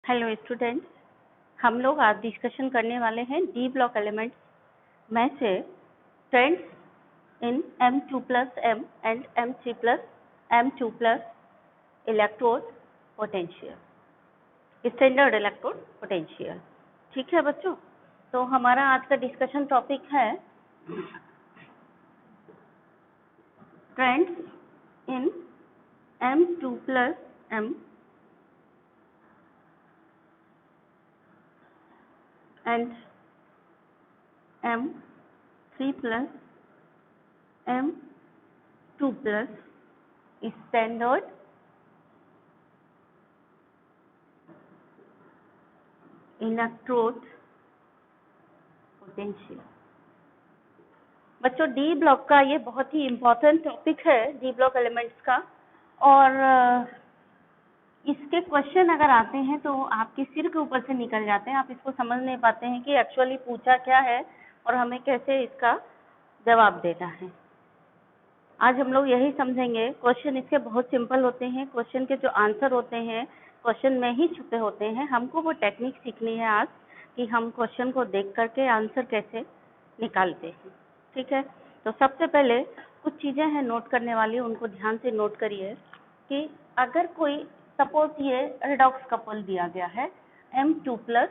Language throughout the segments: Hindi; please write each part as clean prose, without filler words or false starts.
हेलो स्टूडेंट्स, हम लोग आज डिस्कशन करने वाले हैं डी ब्लॉक एलिमेंट्स में से trends in M2+M and M3+M2+ electrode potential, standard electrode potential. ठीक है बच्चों, तो हमारा आज का डिस्कशन टॉपिक है trends in M2+M and M3+M2+ standard electrode potential. बच्चों, डी ब्लॉक का ये बहुत ही इम्पोर्टेंट टॉपिक है, डी ब्लॉक एलिमेंट्स का। और इसके क्वेश्चन अगर आते हैं तो आपके सिर के ऊपर से निकल जाते हैं, आप इसको समझ नहीं पाते हैं कि एक्चुअली पूछा क्या है और हमें कैसे इसका जवाब देना है। आज हम लोग यही समझेंगे। क्वेश्चन इसके बहुत सिंपल होते हैं, क्वेश्चन के जो आंसर होते हैं क्वेश्चन में ही छुपे होते हैं। हमको वो टेक्निक सीखनी है आज कि हम क्वेश्चन को देख करके आंसर कैसे निकालते हैं। ठीक है, तो सबसे पहले कुछ चीज़ें हैं नोट करने वाली, उनको ध्यान से नोट करिए कि अगर कोई सपोज ये रिडॉक्स कपल दिया गया है M2+M,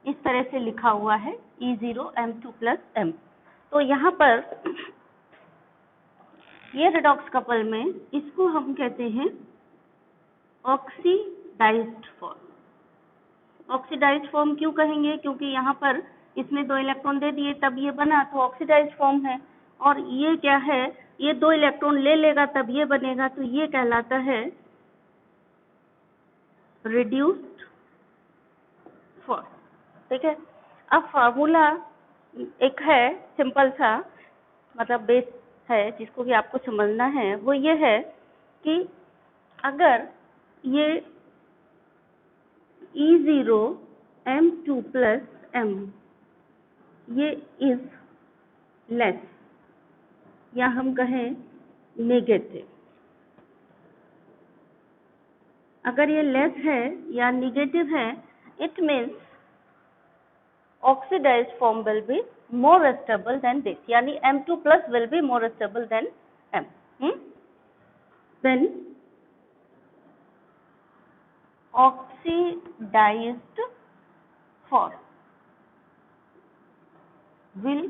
इस तरह से लिखा हुआ है E0 M2+M। तो यहाँ पर ये रिडॉक्स कपल में इसको हम कहते हैं ऑक्सीडाइज्ड फॉर्म। ऑक्सीडाइज्ड फॉर्म क्यों कहेंगे? क्योंकि यहाँ पर इसमें 2 इलेक्ट्रॉन दे दिए तब ये बना, तो ऑक्सीडाइज्ड फॉर्म है। और ये क्या है, ये 2 इलेक्ट्रॉन ले लेगा तब ये बनेगा, तो ये कहलाता है रिड्यूस्ड फॉर्म। ठीक है, अब फार्मूला एक है सिंपल सा, मतलब बेस है जिसको भी आपको समझना है, वो ये है कि अगर ये E0 M2+M ये इज लेस या हम कहें नेगेटिव, अगर ये लेस है या नेगेटिव है, it means oxidized form will be more stable than this, यानी M2+ will be more stable than M. Then oxidized form will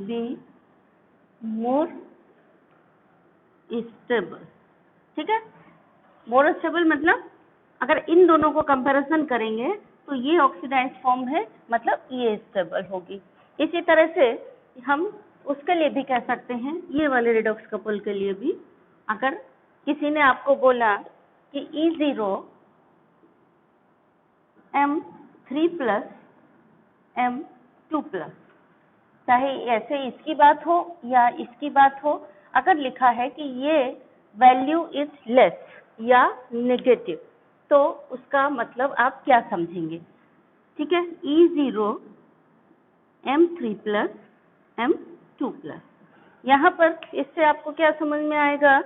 be more stable. ठीक है, more stable मतलब अगर इन दोनों को कंपैरिजन करेंगे तो ये ऑक्सीडाइज्ड फॉर्म है, मतलब ये स्टेबल होगी। इसी तरह से हम उसके लिए भी कह सकते हैं, ये वाले रिडॉक्स कपल के लिए भी, अगर किसी ने आपको बोला कि E0 M3+ M2+, चाहे ऐसे इसकी बात हो या इसकी बात हो, अगर लिखा है कि ये वैल्यू इज लेस या नेगेटिव, तो उसका मतलब आप क्या समझेंगे? ठीक है, E0 M3+ M2+, यहाँ पर इससे आपको क्या समझ में आएगा?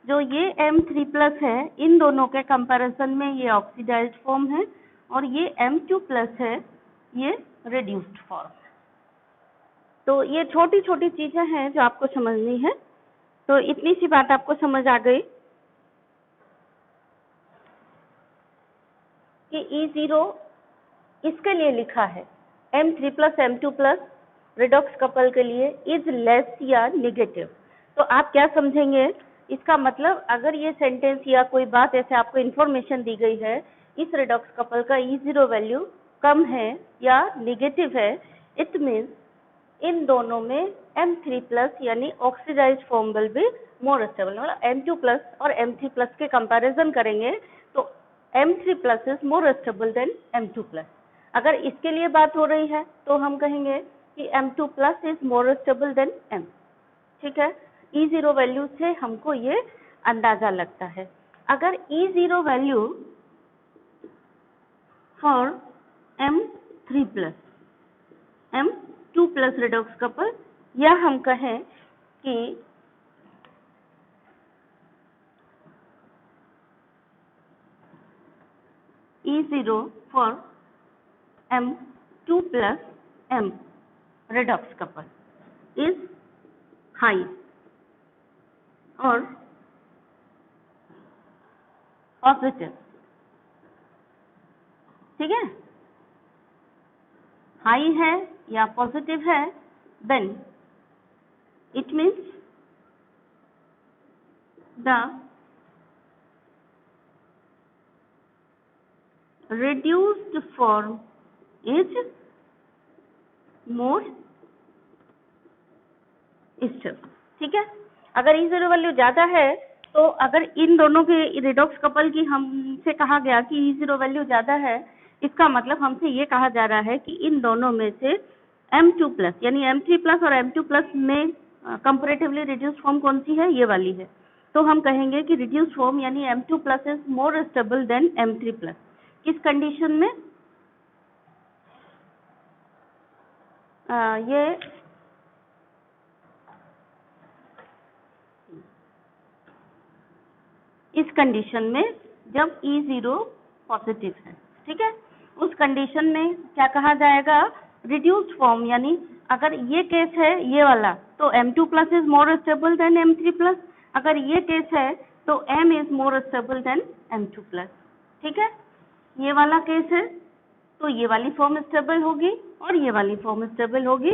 जो ये M3+ है, इन दोनों के कंपैरिजन में ये ऑक्सीडाइज्ड फॉर्म है और ये M2+ है, ये रिड्यूस्ड फॉर्म। तो ये छोटी छोटी चीजें हैं जो आपको समझनी है। तो इतनी सी बात आपको समझ आ गई कि E0 इसके लिए लिखा है M3+ M2+ रिडॉक्स कपल के लिए इज लेस या नेगेटिव, तो आप क्या समझेंगे? इसका मतलब अगर ये सेंटेंस या कोई बात ऐसे आपको इन्फॉर्मेशन दी गई है, इस रिडॉक्स कपल का E0 वैल्यू कम है या नेगेटिव है, इट मीन्स इन दोनों में M3+ यानी oxidized form will be more stable. मतलब M2+ और M3+ के कंपैरिजन करेंगे तो M3+ is more stable then M2+। अगर इसके लिए बात हो रही है तो हम कहेंगे कि M2+ is more stable then M। ठीक है, E0 वैल्यू से हमको ये अंदाजा लगता है। अगर E0 value for M3+, M2+ redox couple, या हम कहें कि E0 for M2 plus M redox couple is high or positive, ठीक है, हाई है या पॉजिटिव है, then it means the reduced form is more stable, ठीक है। अगर E0 वैल्यू ज्यादा है तो अगर इन दोनों के रिडॉक्स कपल की हमसे कहा गया कि E0 वैल्यू ज्यादा है, इसका मतलब हमसे ये कहा जा रहा है कि इन दोनों में से M2 प्लस यानी M3 प्लस और M2 प्लस में कंपैरेटिवली रिड्यूस्ड फॉर्म कौन सी है, ये वाली है। तो हम कहेंगे कि रिड्यूस्ड फॉर्म यानी M2 plus is more stable then M3 plus. किस कंडीशन में? ये इस कंडीशन में जब E0 पॉजिटिव है, ठीक है, उस कंडीशन में क्या कहा जाएगा, रिड्यूस्ड फॉर्म यानी अगर ये केस है ये वाला तो M2 plus is more stable then M3 plus, अगर ये केस है तो M is more stable then M2 plus, ठीक है। ये वाला केस है तो ये वाली फॉर्म स्टेबल होगी और ये वाली फॉर्म स्टेबल होगी,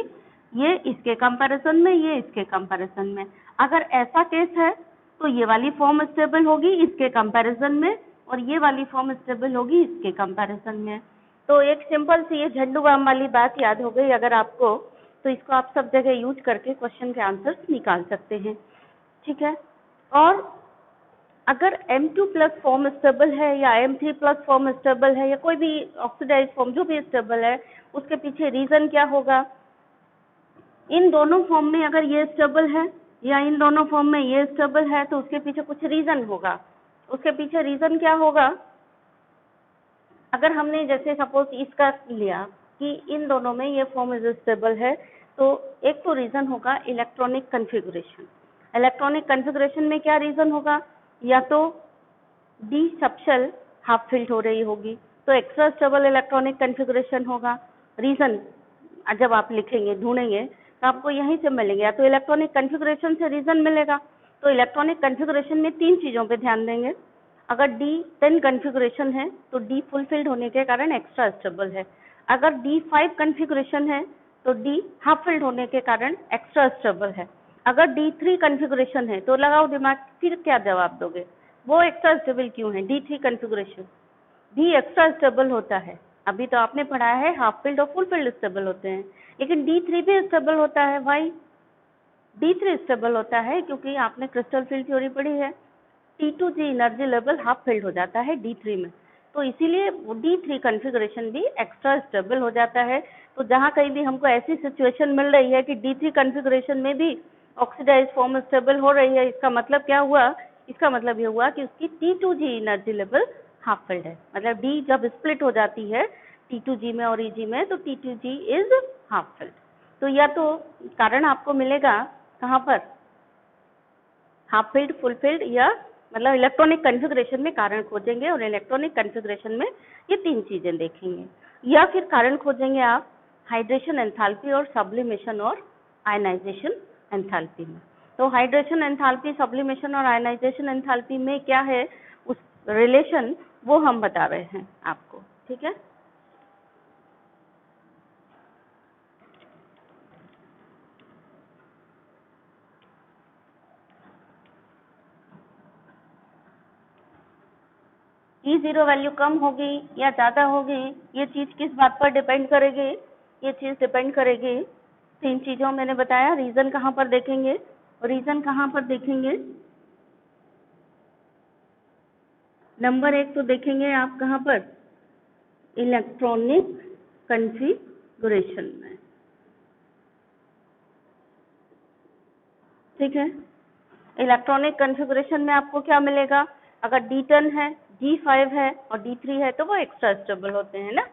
ये इसके कंपैरिजन में, ये इसके कंपैरिजन में। अगर ऐसा केस है तो ये वाली फॉर्म स्टेबल होगी इसके कंपैरिजन में और ये वाली फॉर्म स्टेबल होगी इसके कंपैरिजन में। तो एक सिंपल सी ये झंडू बाम वाली बात याद हो गई अगर आपको, तो इसको आप सब जगह यूज करके क्वेश्चन के आंसर्स निकाल सकते हैं, ठीक है। और अगर M2 प्लस फॉर्म स्टेबल है या M3 प्लस फॉर्म स्टेबल है या कोई भी ऑक्सीडाइज फॉर्म जो भी स्टेबल है, उसके पीछे रीजन क्या होगा? इन दोनों फॉर्म में अगर ये स्टेबल है या इन दोनों फॉर्म में ये स्टेबल है तो उसके पीछे कुछ रीजन होगा। उसके पीछे रीजन क्या होगा? अगर हमने जैसे सपोज इसका लिया कि इन दोनों में ये फॉर्म इज स्टेबल है, तो एक तो रीजन होगा इलेक्ट्रॉनिक कॉन्फ़िगरेशन। इलेक्ट्रॉनिक कॉन्फ़िगरेशन में क्या रीजन होगा? या तो डी सबशेल हाफ फिल्ड हो रही होगी तो एक्स्ट्रा स्टेबल इलेक्ट्रॉनिक कॉन्फ़िगरेशन होगा। रीजन जब आप लिखेंगे ढूंढेंगे तो आपको यहीं से मिलेंगे, या तो इलेक्ट्रॉनिक कॉन्फ़िगरेशन से रीजन मिलेगा। तो इलेक्ट्रॉनिक कॉन्फ़िगरेशन में तीन चीजों पे ध्यान देंगे। अगर D10 कॉन्फ़िगरेशन है तो D फुलफिल्ड होने के कारण एक्स्ट्रा स्टेबल है। अगर D5 कॉन्फ़िगरेशन है तो D हाफ फिल्ड होने के कारण एक्स्ट्रा स्टेबल है। अगर D3 कॉन्फ़िगरेशन है तो लगाओ दिमाग, फिर क्या जवाब दोगे? वो एक्स्ट्रा स्टेबल क्यों है? D3 configuration D extra stable होता है। अभी तो आपने पढ़ा है हाफ फिल्ड और फुल फिल्ड स्टेबल होते हैं, लेकिन D3 भी स्टेबल होता है। वाई D3 स्टेबल होता है? क्योंकि आपने क्रिस्टल फील्ड थ्योरी पढ़ी है, T2G energy level half filled हो जाता है D3 में, तो इसीलिए D3 कॉन्फ़िगरेशन भी एक्स्ट्रा स्टेबल हो जाता है। तो जहां कहीं भी हमको ऐसी सिचुएशन मिल रही है कि D3 कॉन्फ़िगरेशन में भी ऑक्सीडाइज फॉर्म स्टेबल हो रही है, इसका मतलब क्या हुआ? इसका मतलब ये हुआ कि उसकी T2G energy level half filled है। मतलब D जब स्प्लिट हो जाती है T2G में और EG में तो T2G इज हाफ फिल्ड। तो या तो कारण आपको मिलेगा कहाँ पर? हाफ फिल्ड, फुल फिल्ड, या मतलब इलेक्ट्रॉनिक कॉन्फ़िगरेशन में कारण खोजेंगे और इलेक्ट्रॉनिक कॉन्फ़िगरेशन में ये तीन चीजें देखेंगे। या फिर कारण खोजेंगे आप हाइड्रेशन एंथैल्पी और सब्लिमेशन और आयनाइजेशन एंथैल्पी में। तो हाइड्रेशन एंथैल्पी, सब्लिमेशन और आयनाइजेशन एंथैल्पी में क्या है उस रिलेशन, वो हम बता रहे हैं आपको, ठीक है। E0 वैल्यू कम होगी या ज्यादा होगी, ये चीज किस बात पर डिपेंड करेगी? ये चीज डिपेंड करेगी तीन चीजों मैंने बताया। रीजन कहाँ पर देखेंगे? रीजन कहाँ पर देखेंगे? नंबर एक तो देखेंगे आप कहाँ पर? इलेक्ट्रॉनिक कॉन्फ़िगरेशन में, ठीक है। इलेक्ट्रॉनिक कॉन्फ़िगरेशन में आपको क्या मिलेगा? अगर D10 है, D5 है और D3 है तो वो एक्स्ट्रा स्टेबल होते हैं ना।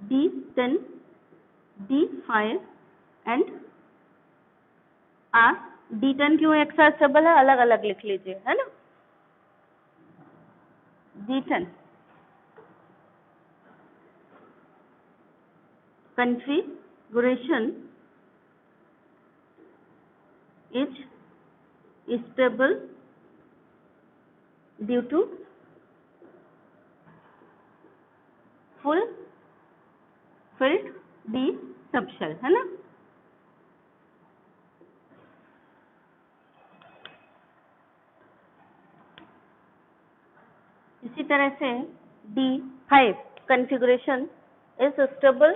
D10, D5 and R। D10 क्यों एक्स्ट्रा स्टेबल है? अलग अलग लिख लीजिए, है ना। D10 configuration is stable due to full filled d subshell, है ना। इसी तरह से D5 configuration is stable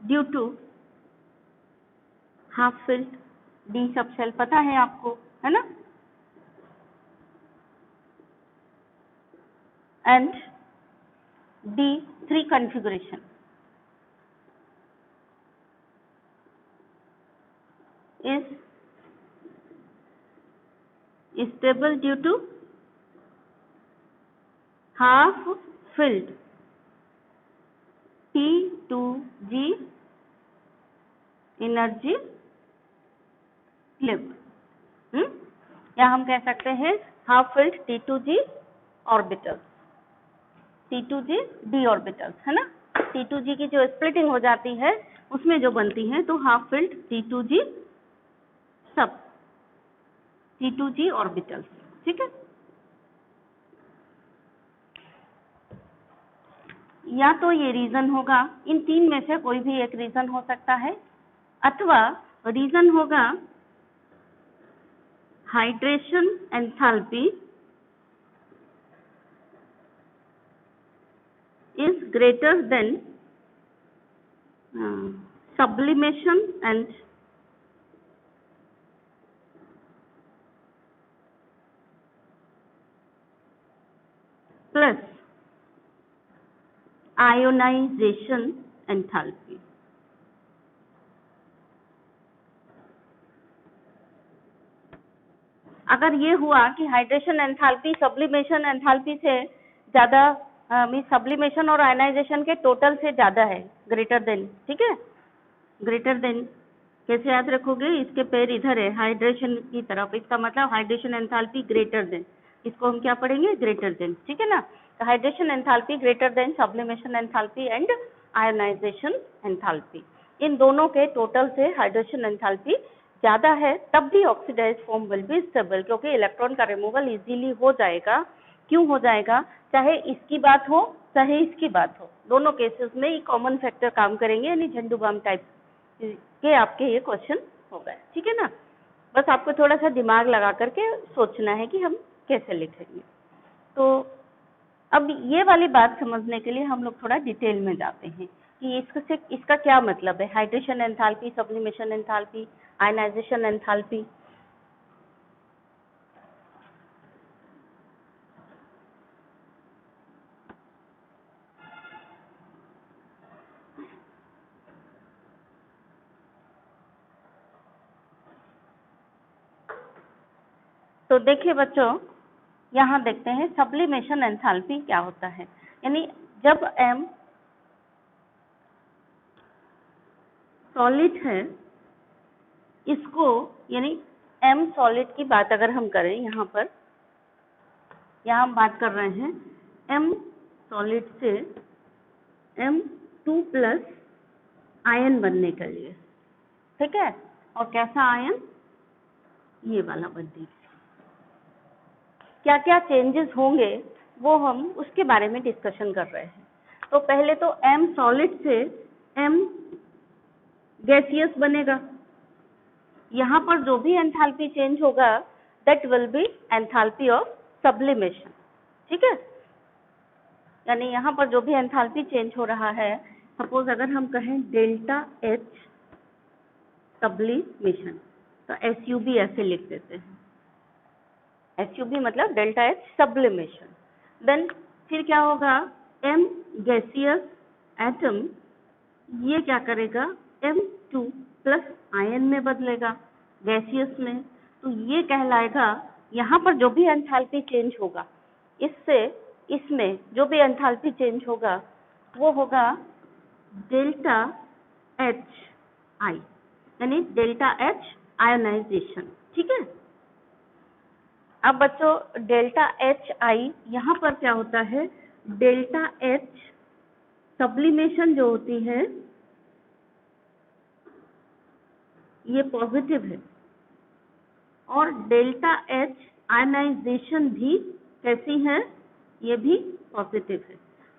due to half filled D subshell, पता है आपको, है ना। and D3 configuration is stable due to half filled T2G energy level, या हम कह सकते हैं half filled T2G orbitals, T2G d orbitals, है ना। T2G की जो स्प्लिटिंग हो जाती है उसमें जो बनती है तो हाफ फिल्ड T2G सब T2G ऑर्बिटल्स, ठीक है। या तो ये रीजन होगा, इन तीन में से कोई भी एक रीजन हो सकता है, अथवा रीजन होगा hydration enthalpy is greater than sublimation and plus ionization enthalpy। अगर ये हुआ कि हाइड्रेशन एंथैल्पी सब्लिमेशन एंथैल्पी से ज्यादा, मींस सब्लिमेशन और आयनाइजेशन के टोटल से ज्यादा है, ग्रेटर देन, ठीक है। ग्रेटर देन कैसे याद रखोगे, इसके पैर इधर है हाइड्रेशन की तरफ, इसका मतलब हाइड्रेशन एंथैल्पी ग्रेटर देन, इसको हम क्या पढ़ेंगे, ग्रेटर देन, ठीक है ना। तो hydration enthalpy greater than sublimation enthalpy and ionization enthalpy, इन दोनों के टोटल से हाइड्रेशन एंथैल्पी ज्यादा है, तब भी oxidized form will be stable, क्योंकि इलेक्ट्रॉन का रिमूवल इजीली हो जाएगा। क्यों हो जाएगा, चाहे इसकी बात हो चाहे इसकी बात हो, दोनों केसेस में ये कॉमन फैक्टर काम करेंगे, यानी झंडू बाम टाइप के आपके ये क्वेश्चन हो गए, ठीक है ना। बस आपको थोड़ा सा दिमाग लगा करके सोचना है कि हम कैसे लिखेंगे। तो अब ये वाली बात समझने के लिए हम लोग थोड़ा डिटेल में जाते हैं कि इसका क्या मतलब है, hydration enthalpy, sublimation enthalpy, ionization enthalpy. तो देखिए बच्चों, यहाँ देखते हैं सब्लिमेशन एंथैल्पी क्या होता है, यानी जब M सॉलिड है, इसको यानी M सॉलिड की बात अगर हम करें, यहाँ हम बात कर रहे हैं M सॉलिड से M2+ आयन बनने के लिए, ठीक है। और कैसा आयन, ये वाला बनने के लिए क्या क्या चेंजेस होंगे वो हम उसके बारे में डिस्कशन कर रहे हैं। तो पहले तो M सॉलिड से M गैसियस बनेगा, यहाँ पर जो भी एंथैल्पी चेंज होगा that will be enthalpy of sublimation, ठीक है। यानी यहाँ पर जो भी एंथैल्पी चेंज हो रहा है, सपोज अगर हम कहें डेल्टा H सब्लिमेशन, तो SUB ऐसे लिख देते हैं, SUB मतलब डेल्टा H सब्लिमेशन। देन फिर क्या होगा, M गैसियस एटम, ये क्या करेगा, M2+ आयन में बदलेगा गैसियस में, तो ये कहलाएगा, यहाँ पर जो भी एंथैल्पी चेंज होगा, इससे इसमें जो भी एंथैल्पी चेंज होगा वो होगा डेल्टा HI, यानी डेल्टा एच आयोनाइजेशन। ठीक है, अब बच्चों डेल्टा एच आई, यहाँ पर क्या होता है, डेल्टा एच सब्लिमेशन जो होती है ये पॉजिटिव है, और डेल्टा एच आयनाइजेशन भी कैसी है, ये भी पॉजिटिव है।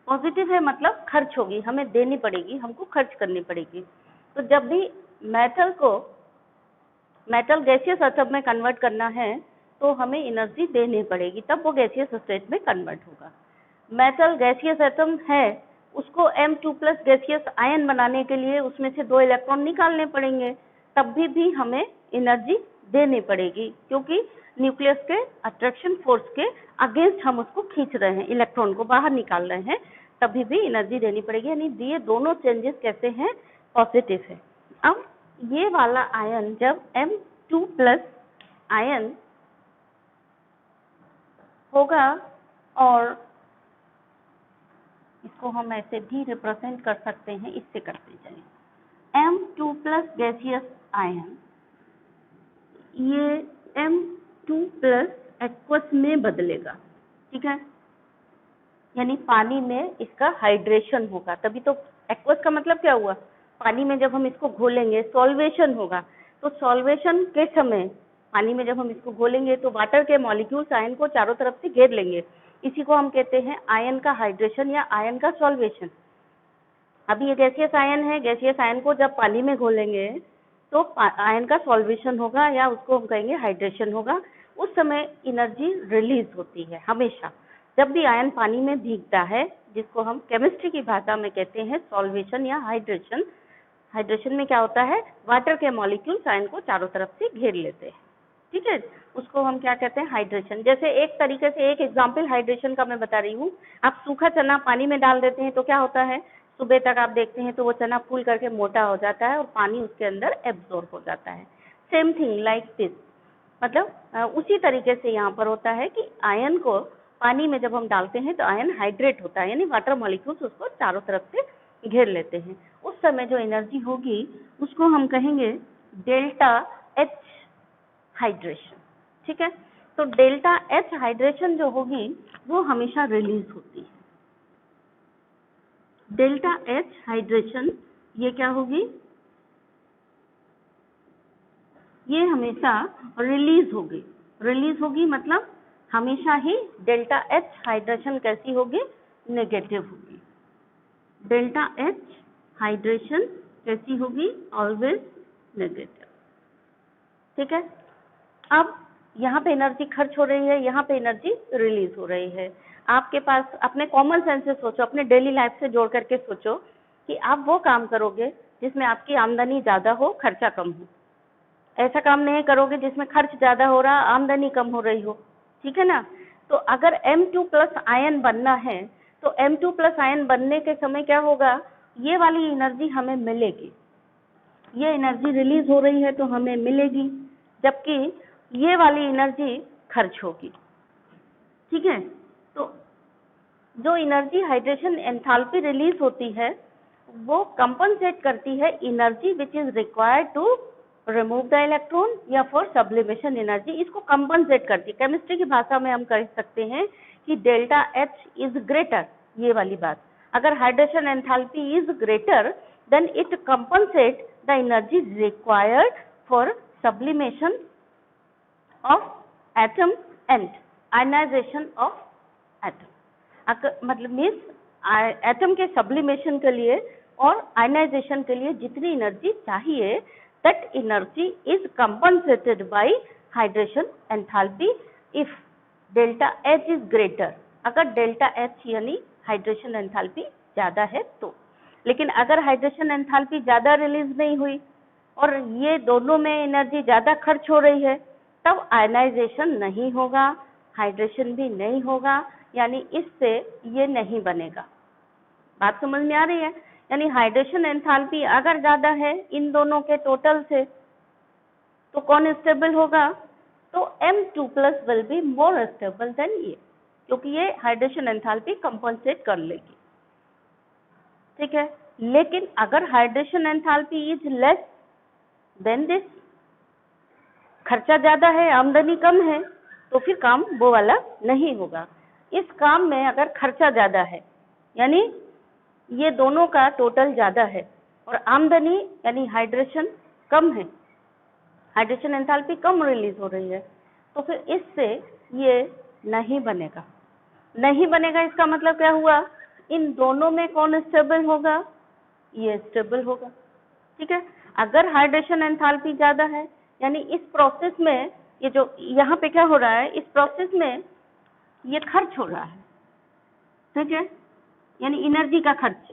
पॉजिटिव है मतलब खर्च होगी, हमें देनी पड़ेगी, हमको खर्च करनी पड़ेगी। तो जब भी मेटल को मेटल गैसियस एटम में कन्वर्ट करना है तो हमें एनर्जी देनी पड़ेगी, तब वो गैसियस स्टेट में कन्वर्ट होगा। मेटल गैसियस एटम है, उसको M2+ गैसियस आयन बनाने के लिए उसमें से 2 इलेक्ट्रॉन निकालने पड़ेंगे, तब भी हमें एनर्जी देनी पड़ेगी, क्योंकि न्यूक्लियस के अट्रैक्शन फोर्स के अगेंस्ट हम उसको खींच रहे हैं, इलेक्ट्रॉन को बाहर निकाल रहे हैं, तभी भी एनर्जी देनी पड़ेगी। यानी ये दोनों चेंजेस कैसे हैं, पॉजिटिव है। अब ये वाला आयन जब M2+ आयन होगा, और इसको हम ऐसे भी रिप्रेजेंट कर सकते हैं, इससे करते जाएं, M2+ गैसियस आयन ये M2+ एक्वस में बदलेगा। ठीक है, यानी पानी में इसका हाइड्रेशन होगा, तभी तो एक्वस का मतलब क्या हुआ, पानी में जब हम इसको घोलेंगे सॉल्वेशन होगा, तो सॉल्वेशन के समय पानी में जब हम इसको घोलेंगे तो वाटर के मॉलिक्यूल्स आयन को चारों तरफ से घेर लेंगे, इसी को हम कहते हैं आयन का हाइड्रेशन या आयन का सॉल्वेशन। अभी ये गैसियस आयन है, गैसियस आयन को जब पानी में घोलेंगे तो आयन का सॉल्वेशन होगा, या उसको हम कहेंगे हाइड्रेशन होगा। उस समय एनर्जी रिलीज होती है हमेशा, जब भी आयन पानी में भीगता है, जिसको हम केमिस्ट्री की भाषा में कहते हैं सॉल्वेशन या हाइड्रेशन। हाइड्रेशन में क्या होता है, वाटर के मॉलिक्यूल्स आयन को चारों तरफ से घेर लेते हैं। ठीक है, उसको हम क्या कहते हैं, हाइड्रेशन। जैसे एक तरीके से एक एग्जाम्पल हाइड्रेशन का मैं बता रही हूँ, आप सूखा चना पानी में डाल देते हैं तो क्या होता है, सुबह तक आप देखते हैं तो वो चना फूल करके मोटा हो जाता है और पानी उसके अंदर एब्जॉर्ब हो जाता है। सेम थिंग लाइक दिस, मतलब उसी तरीके से यहाँ पर होता है कि आयन को पानी में जब हम डालते हैं तो आयन हाइड्रेट होता है, यानी वाटर मॉलिक्यूल्स उसको चारों तरफ से घेर लेते हैं। उस समय जो एनर्जी होगी उसको हम कहेंगे डेल्टा एच हाइड्रेशन। ठीक है, तो डेल्टा एच हाइड्रेशन जो होगी वो हमेशा रिलीज होती है। डेल्टा एच हाइड्रेशन ये क्या होगी, ये हमेशा रिलीज होगी। रिलीज होगी मतलब हमेशा ही डेल्टा एच हाइड्रेशन कैसी होगी, नेगेटिव होगी। डेल्टा एच हाइड्रेशन कैसी होगी, ऑलवेज नेगेटिव। ठीक है, अब यहाँ पे एनर्जी खर्च हो रही है, यहाँ पे एनर्जी रिलीज हो रही है। आपके पास अपने कॉमन सेंस से सोचो, अपने डेली लाइफ से जोड़ करके सोचो कि आप वो काम करोगे जिसमें आपकी आमदनी ज्यादा हो, खर्चा कम हो। ऐसा काम नहीं करोगे जिसमें खर्च ज्यादा हो रहा, आमदनी कम हो रही हो। ठीक है ना, तो अगर M2+ आयन बनना है तो M2+ आयन बनने के समय क्या होगा, ये वाली एनर्जी हमें मिलेगी, ये एनर्जी रिलीज हो रही है तो हमें मिलेगी, जबकि ये वाली एनर्जी खर्च होगी। ठीक है, तो जो एनर्जी हाइड्रेशन एंथैल्पी रिलीज होती है वो कंपनसेट करती है energy which is required to remove the electron या फॉर सब्लिमेशन एनर्जी, इसको कंपनसेट करती है। केमिस्ट्री की भाषा में हम कह सकते हैं कि डेल्टा एच इज ग्रेटर, ये वाली बात। अगर hydration enthalpy is greater than it compensate the energy required for sublimation of atom and ionization of atom. मतलब मीन्स एटम के सब्लिमेशन के लिए और आयनाइजेशन के लिए जितनी एनर्जी चाहिए, that energy is compensated by hydration enthalpy if delta H is greater। अगर डेल्टा H यानी हाइड्रेशन एंथैल्पी ज्यादा है तो। लेकिन अगर हाइड्रेशन एंथैल्पी ज्यादा रिलीज नहीं हुई और ये दोनों में एनर्जी ज्यादा खर्च हो रही है, तब आयनाइजेशन नहीं होगा, हाइड्रेशन भी नहीं होगा, यानी इससे ये नहीं बनेगा। बात समझ में आ रही है, यानी हाइड्रेशन एंथैल्पी अगर ज्यादा है इन दोनों के टोटल से तो कौन स्टेबल होगा, तो M2+ will be more stable then ये, क्योंकि ये हाइड्रेशन एंथैल्पी कंपनसेट कर लेगी। ठीक है, लेकिन अगर hydration enthalpy is less than this. खर्चा ज्यादा है, आमदनी कम है, तो फिर काम वो वाला नहीं होगा। इस काम में अगर खर्चा ज्यादा है, यानी ये दोनों का टोटल ज्यादा है, और आमदनी यानी हाइड्रेशन कम है, हाइड्रेशन एंथैल्पी कम रिलीज हो रही है, तो फिर इससे ये नहीं बनेगा। नहीं बनेगा इसका मतलब क्या हुआ, इन दोनों में कौन स्टेबल होगा, ये स्टेबल होगा। ठीक है, अगर हाइड्रेशन एंथैल्पी ज्यादा है, यानी इस प्रोसेस में ये जो यहाँ पे क्या हो रहा है, इस प्रोसेस में ये खर्च हो रहा है। ठीक है, यानी एनर्जी का खर्च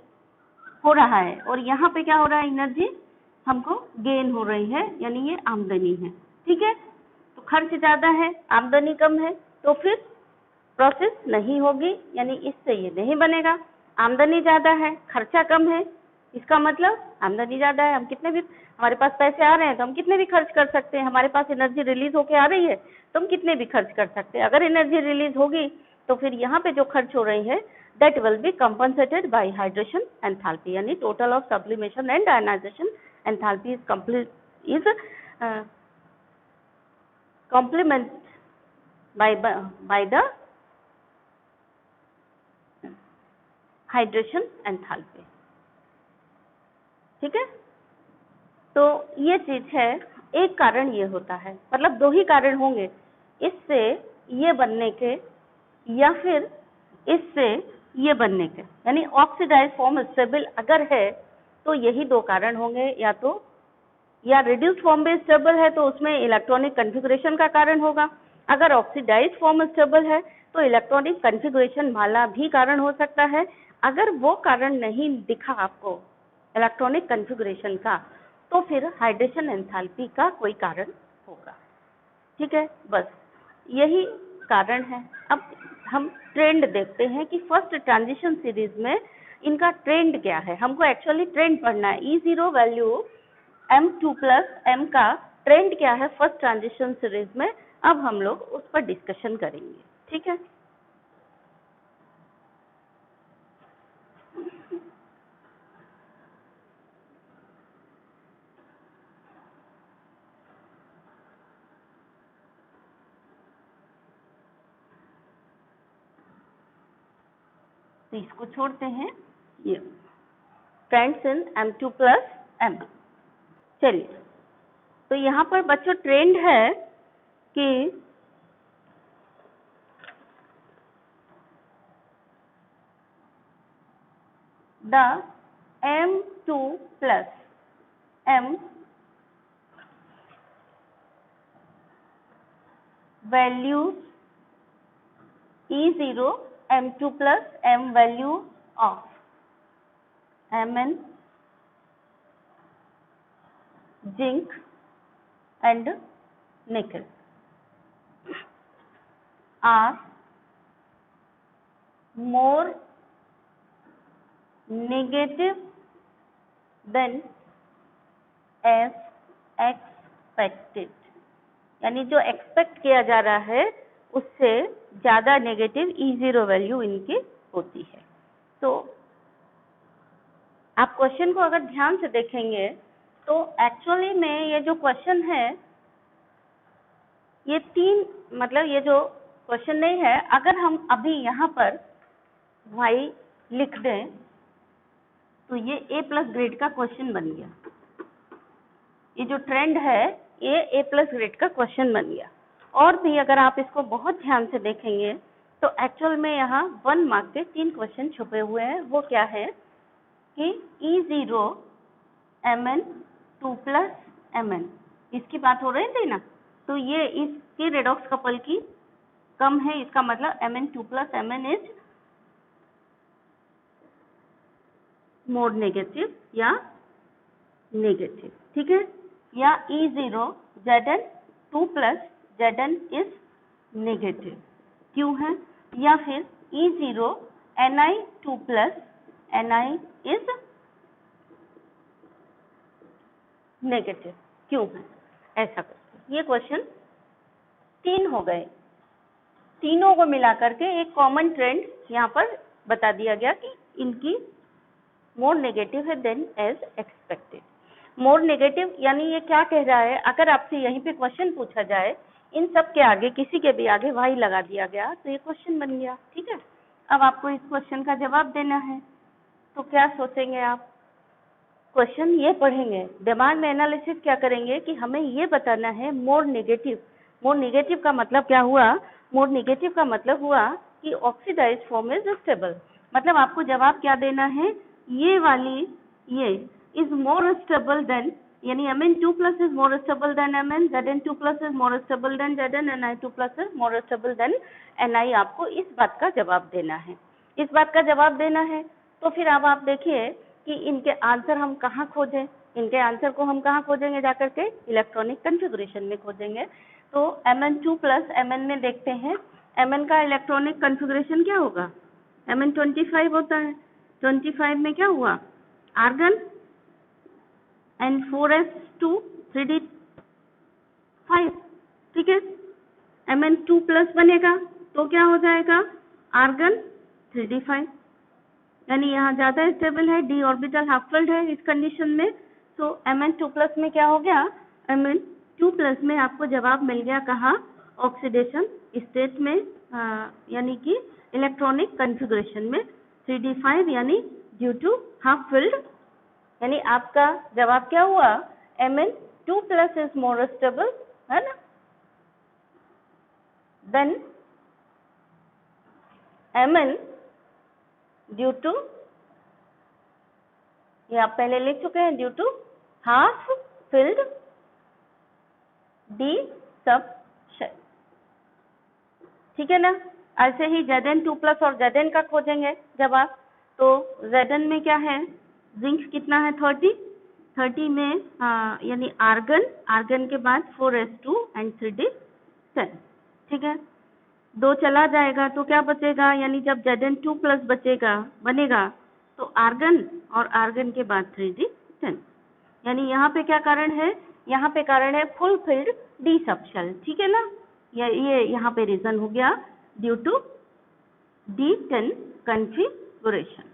हो रहा है, और यहाँ पे क्या हो रहा है, एनर्जी हमको गेन हो रही है, यानी ये आमदनी है। ठीक है, तो खर्च ज्यादा है, आमदनी कम है, तो फिर प्रोसेस नहीं होगी, यानी इससे ये नहीं बनेगा। आमदनी ज्यादा है, खर्चा कम है, इसका मतलब आमदनी ज्यादा है, हम कितने भी, हमारे पास पैसे आ रहे हैं तो हम कितने भी खर्च कर सकते हैं, हमारे पास एनर्जी रिलीज होके आ रही है तो हम कितने भी खर्च कर सकते हैं। अगर एनर्जी रिलीज होगी तो फिर यहाँ पे जो खर्च हो रही है that will be compensated by hydration enthalpy, यानी total of sublimation and ionization enthalpy is complement by the hydration enthalpy। ठीक है, तो ये चीज है। एक कारण ये होता है, मतलब दो ही कारण होंगे, इससे ये बनने के या फिर इससे ये बनने के, यानी ऑक्सीडाइज फॉर्म स्टेबल अगर है तो यही दो कारण होंगे, या तो या रिड्यूस्ड फॉर्म में स्टेबल है तो उसमें इलेक्ट्रॉनिक कॉन्फ़िगरेशन का कारण होगा, अगर ऑक्सीडाइज फॉर्म स्टेबल है तो इलेक्ट्रॉनिक कॉन्फ़िगरेशन वाला भी कारण हो सकता है। अगर वो कारण नहीं दिखा आपको इलेक्ट्रॉनिक कॉन्फ़िगरेशन का, तो फिर हाइड्रेशन एंथैल्पी का कोई कारण होगा। ठीक है, बस यही कारण है। अब हम ट्रेंड देखते हैं कि फर्स्ट ट्रांजिशन सीरीज में इनका ट्रेंड क्या है। हमको एक्चुअली ट्रेंड पढ़ना है, E0 value M2 plus M का ट्रेंड क्या है फर्स्ट ट्रांजिशन सीरीज में, अब हम लोग उस पर डिस्कशन करेंगे। ठीक है, तो इसको छोड़ते हैं, ये trends in M2 plus M। चलिए, तो यहाँ पर बच्चों ट्रेंड है कि the M2 plus M values E0 M2 plus M value of Mn, zinc and nickel are more negative than as expected, यानी जो एक्सपेक्ट किया जा रहा है उससे ज्यादा नेगेटिव E0 वैल्यू इनकी होती है। तो आप क्वेश्चन को अगर ध्यान से देखेंगे तो एक्चुअली में ये जो क्वेश्चन है, ये तीन, मतलब ये जो क्वेश्चन नहीं है, अगर हम अभी यहाँ पर y लिख दें तो ये A प्लस ग्रेड का क्वेश्चन बन गया। ये जो ट्रेंड है ये A प्लस ग्रेड का क्वेश्चन बन गया। और भी अगर आप इसको बहुत ध्यान से देखेंगे तो एक्चुअल में यहाँ 1 मार्क के 3 क्वेश्चन छुपे हुए हैं। वो क्या है कि E0 Mn2 प्लस Mn, इसकी बात हो रही थी ना, तो ये इसकी रेडॉक्स कपल की कम है, इसका मतलब Mn2 plus Mn is more negative या नेगेटिव। ठीक है, या E0 Zn2 plus Zn is negative, क्यों है, या फिर E0 Ni2 plus Ni is negative, क्यों है, ऐसा करके ये क्वेश्चन 3 हो गए। तीनों को मिला करके एक कॉमन ट्रेंड यहाँ पर बता दिया गया कि इनकी मोर नेगेटिव है than as expected. More negative यानी ये क्या कह रहा है, अगर आपसे यहीं पे क्वेश्चन पूछा जाए, इन सब के आगे किसी के भी आगे वाई लगा दिया गया तो ये क्वेश्चन बन गया। ठीक है, अब आपको इस क्वेश्चन का जवाब देना है, तो क्या सोचेंगे आप? क्वेश्चन ये पढ़ेंगे, दिमाग में एनालिसिस क्या करेंगे कि हमें ये बताना है मोर नेगेटिव। मोर नेगेटिव का मतलब क्या हुआ? मोर नेगेटिव का मतलब हुआ कि ऑक्सीडाइज्ड फॉर्म इज स्टेबल। मतलब आपको जवाब क्या देना है, ये वाली ये इज मोर स्टेबल देन, यानी Mn2 plus is more stable then Mn, Zn2 plus is more stable then Zn, Ni2 plus is more stable than Ni। आपको इस बात का जवाब देना है, इस बात का जवाब देना है। तो फिर अब आप देखिए कि इनके आंसर हम कहाँ खोजें, इनके आंसर को हम कहाँ खोजेंगे, जाकर के इलेक्ट्रॉनिक कन्फिगुरेशन में खोजेंगे। तो Mn2 प्लस Mn में देखते हैं, Mn का इलेक्ट्रॉनिक कन्फिगुरेशन क्या होगा? Mn 25 होता है, 25 में क्या हुआ? Argon and 4s2 3d5। ठीक है, Mn2 प्लस बनेगा तो क्या हो जाएगा? आर्गन 3d5, यानी यहाँ ज्यादा स्टेबल है, d ऑर्बिटल हाफ फिल्ड है इस कंडीशन में। तो Mn2 प्लस में क्या हो गया? Mn2 प्लस में आपको जवाब मिल गया कहाँ? ऑक्सीडेशन स्टेट में, यानी कि इलेक्ट्रॉनिक कन्फिगुरेशन में 3d5, यानी ड्यू टू हाफ फिल्ड, यानी आपका जवाब क्या हुआ? Mn2 plus is more stable, है ना, देन Mn ड्यू टू, ये आप पहले लिख चुके हैं, due to half filled D sub shell. ठीक है ना। ऐसे ही Zn2 प्लस और Zn का खोजेंगे जवाब, तो Zn में क्या है? जिंक कितना है? 30 में यानी आर्गन के बाद 4s2 एंड 3d10। ठीक है, 2 चला जाएगा तो क्या बचेगा? यानी जब Zn2 प्लस बनेगा तो आर्गन और आर्गन के बाद 3d10, यानी यहाँ पे क्या कारण है? यहाँ पे कारण है full filled D sub shell. ठीक है ना, ये यहाँ पे रीजन हो गया due to D10 configuration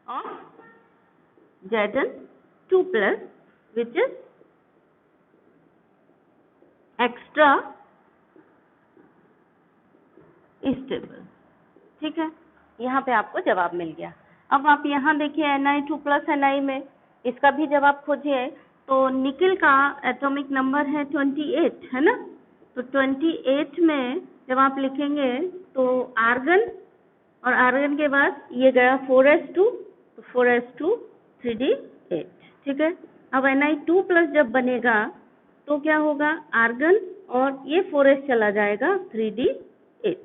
of Zn2 plus, which is extra stable। ठीक है, यहाँ पे आपको जवाब मिल गया। अब आप यहाँ देखिए Ni2 प्लस Ni में इसका भी जवाब खोजिए। तो निकल का एटॉमिक नंबर है 28, है ना, तो 28 में जब आप लिखेंगे तो आर्गन और आर्गन के बाद ये गया 4s2, तो 4s2 3d8। ठीक है, अब Ni2 प्लस जब बनेगा तो क्या होगा? आर्गन और ये 4s चला जाएगा 3d8,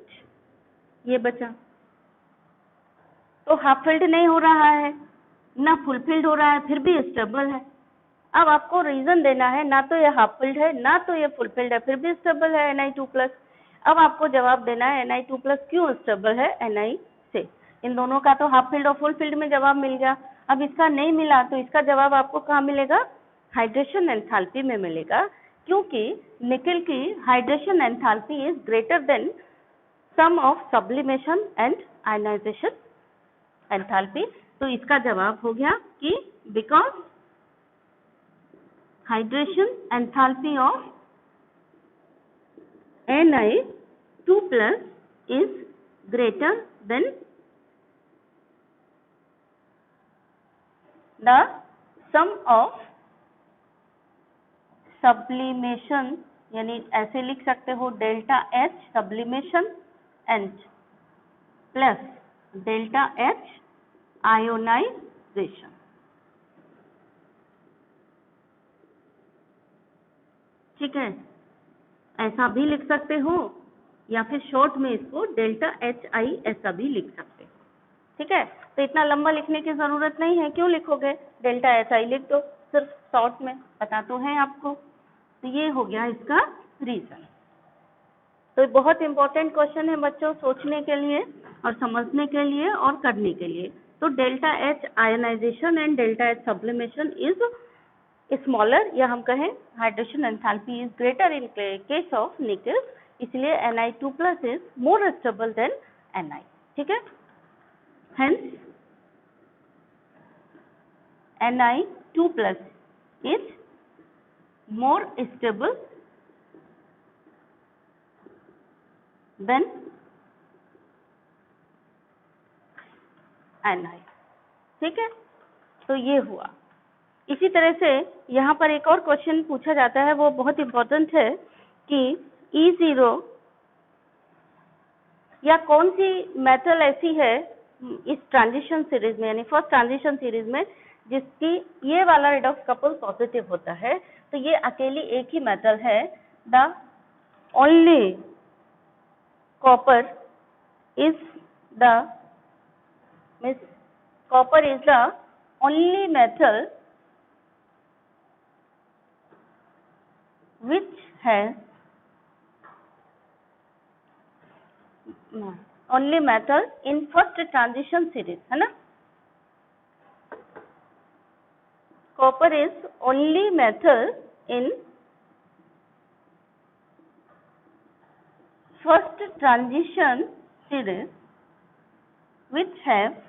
ये बचा। तो हाफ फिल्ड नहीं हो रहा है ना फुल फिल्ड हो रहा है, फिर भी स्टेबल है। अब आपको रीजन देना है, ना तो ये हाफ फिल्ड है ना तो ये फुल फिल्ड है, फिर भी स्टेबल है Ni2 प्लस। अब आपको जवाब देना है Ni2 प्लस क्यों स्टेबल है Ni से। इन दोनों का तो हाफ फील्ड और फुल फील्ड में जवाब मिल गया। अब इसका नहीं मिला तो इसका जवाब आपको कहाँ मिलेगा? हाइड्रेशन एंथैल्पी में मिलेगा, क्योंकि निकल की hydration enthalpy is greater than sum of sublimation and ionization enthalpy. तो इसका जवाब हो गया कि because hydration enthalpy of Ni2 plus is greater than the sum of sublimation, यानी ऐसे लिख सकते हो delta H sublimation and plus delta H ionization। ठीक है, ऐसा भी लिख सकते हो या फिर शॉर्ट में इसको डेल्टा HI ऐसा भी लिख सकते हो। ठीक है, तो इतना लंबा लिखने की जरूरत नहीं है, क्यों लिखोगे? डेल्टा HI लिख दो, सिर्फ शॉर्ट में पता तो है आपको। तो ये हो गया इसका रीजन। तो बहुत इंपॉर्टेंट क्वेश्चन है बच्चों, सोचने के लिए और समझने के लिए और करने के लिए। तो delta H ionization and delta H sublimation is smaller, या हम कहें hydration enthalpy is greater in case of nickel, इसलिए Ni2 plus is more stable than Ni। ठीक है, hence Ni2 plus is more stable than Ni। ठीक है, तो ये हुआ। इसी तरह से यहाँ पर एक और क्वेश्चन पूछा जाता है, वो बहुत इंपॉर्टेंट है कि E0 या कौन सी मेटल ऐसी है इस ट्रांजिशन सीरीज में, यानी फर्स्ट ट्रांजिशन सीरीज में, जिसकी ये वाला रेडॉक्स कपल पॉजिटिव होता है। तो ये अकेली एक ही मेटल है, the only copper is the only metal which has only metal in first transition series, है ना। Copper is only metal in first transition series which have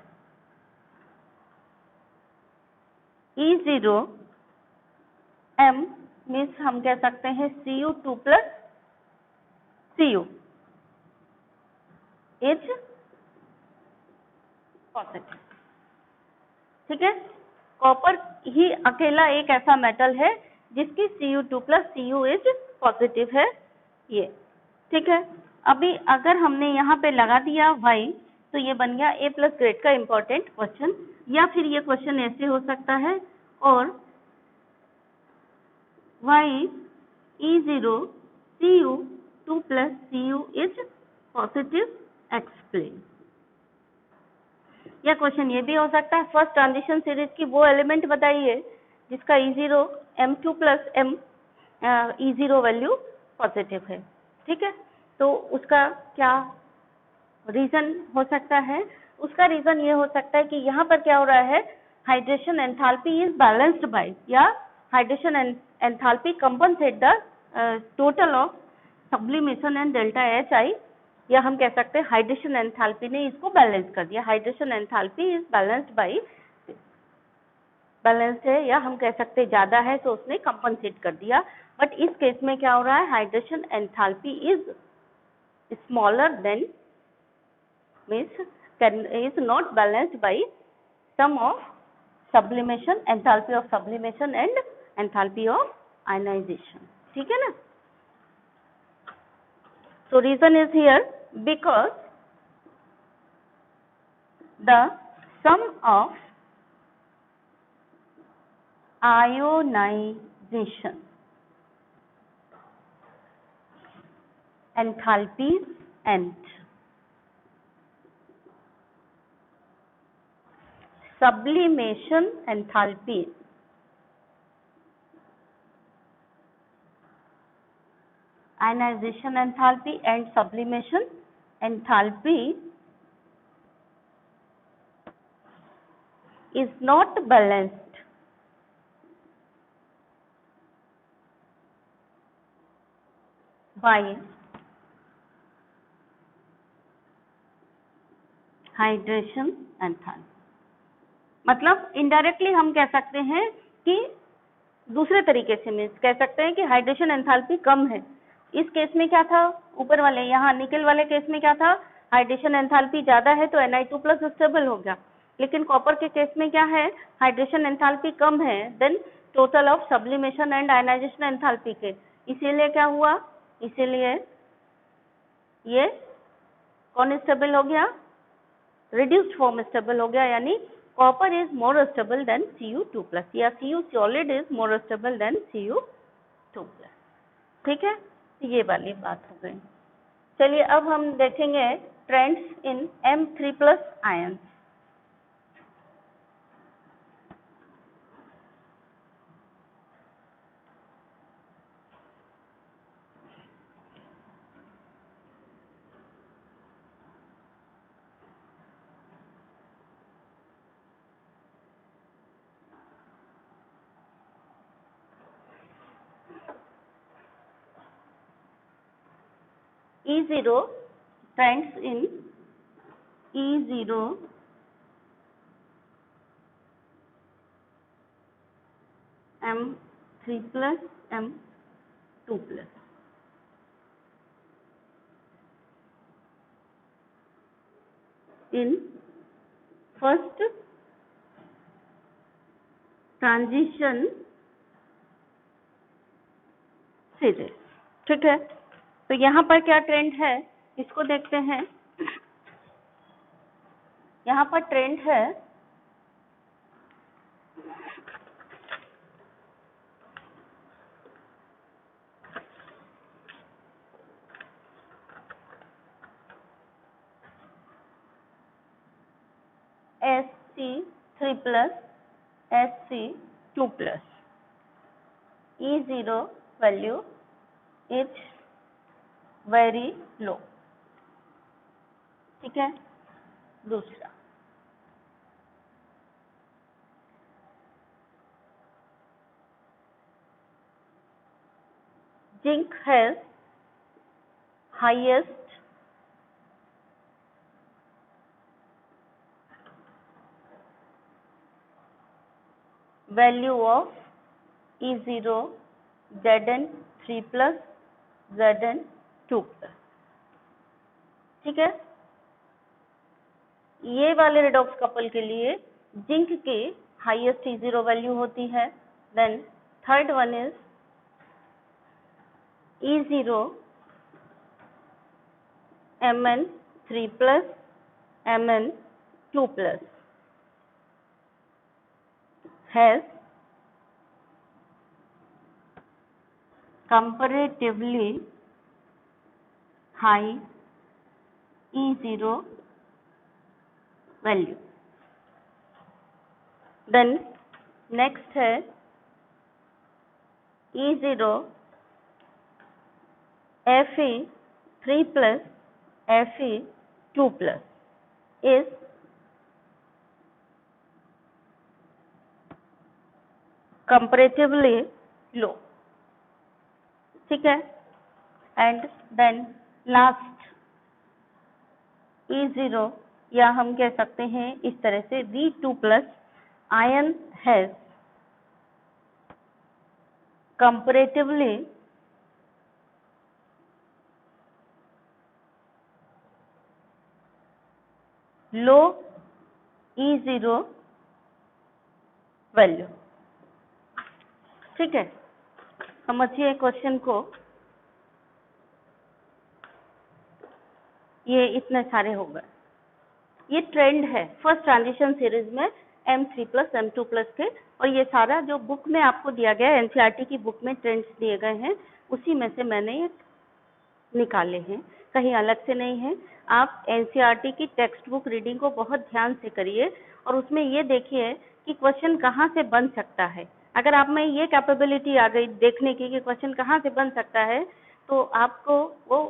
E0 M means हम कह सकते हैं Cu2 plus Cu is positive. ठीक है, कॉपर ही अकेला एक ऐसा मेटल है जिसकी Cu2 plus Cu is positive है ये। ठीक है, अभी अगर हमने यहाँ पे लगा दिया y, तो ये बन गया A प्लस ग्रेड का इम्पोर्टेंट क्वेश्चन। या फिर ये क्वेश्चन ऐसे हो सकता है, और y E0 Cu2 plus Cu is positive explain. या क्वेश्चन ये भी हो सकता है, फर्स्ट ट्रांजिशन सीरीज की वो एलिमेंट बताइए जिसका E0 M2 plus M E0 value positive है। ठीक है, तो उसका क्या रीजन हो सकता है? उसका रीजन ये हो सकता है कि यहाँ पर क्या हो रहा है, hydration enthalpy is balanced by, या hydration enthalpy compensate the total of sublimation and delta HI, या हम कह सकते हैं हाइड्रेशन एंथैल्पी ने इसको बैलेंस कर दिया। Hydration enthalpy is balanced bye, balance है, या हम कह सकते हैं ज्यादा है तो उसने कंपनसेट कर दिया। बट इस केस में क्या हो रहा है, hydration enthalpy is smaller than, means is not balanced by sum of sublimation, enthalpy of sublimation and enthalpy of ionization। ठीक है ना। So reason is here because the sum of ionization enthalpies and sublimation enthalpy ionization enthalpy and sublimation enthalpy is not balanced by hydration enthalpy. मतलब इनडायरेक्टली हम कह सकते हैं कि दूसरे तरीके से मीन्स कह सकते हैं कि हाइड्रेशन एंथैल्पी कम है। इस केस में क्या था, ऊपर वाले यहाँ निकल वाले केस में क्या था, हाइड्रेशन एंथैल्पी ज्यादा है तो Ni2 प्लस स्टेबल हो गया। लेकिन कॉपर के केस में क्या है, हाइड्रेशन एंथैल्पी कम है than total of sublimation and ionization enthalpy के, इसीलिए क्या हुआ, इसीलिए ये कौन स्टेबल हो गया, रिड्यूस्ड फॉर्म स्टेबल हो गया, यानी copper is more stable then Cu2 plus, या Cu solid is more stable then Cu2 plus. ठीक है, ये वाली बात हो गई। चलिए अब हम देखेंगे trends in M3 plus ion. E0 trends in E0 M 3 plus M2 plus. In first transition series. ठीक है, तो यहाँ पर क्या ट्रेंड है इसको देखते हैं। यहाँ पर ट्रेंड है Sc3 plus Sc2 plus. E0 value is very low. ठीक है, दूसरा zinc has highest value of E0 Zn3 plus Zn2 plus. ठीक है, ये वाले रेडॉक्स कपल के लिए जिंक के हाईएस्ट E0 वैल्यू होती है। Then third one is E0 Mn3 plus Mn2 plus has comparatively high E0 value. Then next है E0 Fe3 plus Fe2 plus is comparatively low. ठीक है, एंड देन लास्ट E0 या हम कह सकते हैं इस तरह से V2 plus ion has comparatively low E0 value. ठीक है, समझिए क्वेश्चन को, ये इतने सारे हो गए। ये ट्रेंड है फर्स्ट ट्रांजिशन सीरीज में M3 प्लस M2 प्लस के, और ये सारा जो बुक में आपको दिया गया है एनसीईआरटी की बुक में ट्रेंड्स दिए गए हैं उसी में से मैंने ये निकाले हैं, कहीं अलग से नहीं है। आप एनसीईआरटी की टेक्स्ट बुक रीडिंग को बहुत ध्यान से करिए और उसमें ये देखिए कि क्वेश्चन कहाँ से बन सकता है। अगर आप में ये कैपेबिलिटी आ गई देखने की कि क्वेश्चन कहाँ से बन सकता है तो आपको वो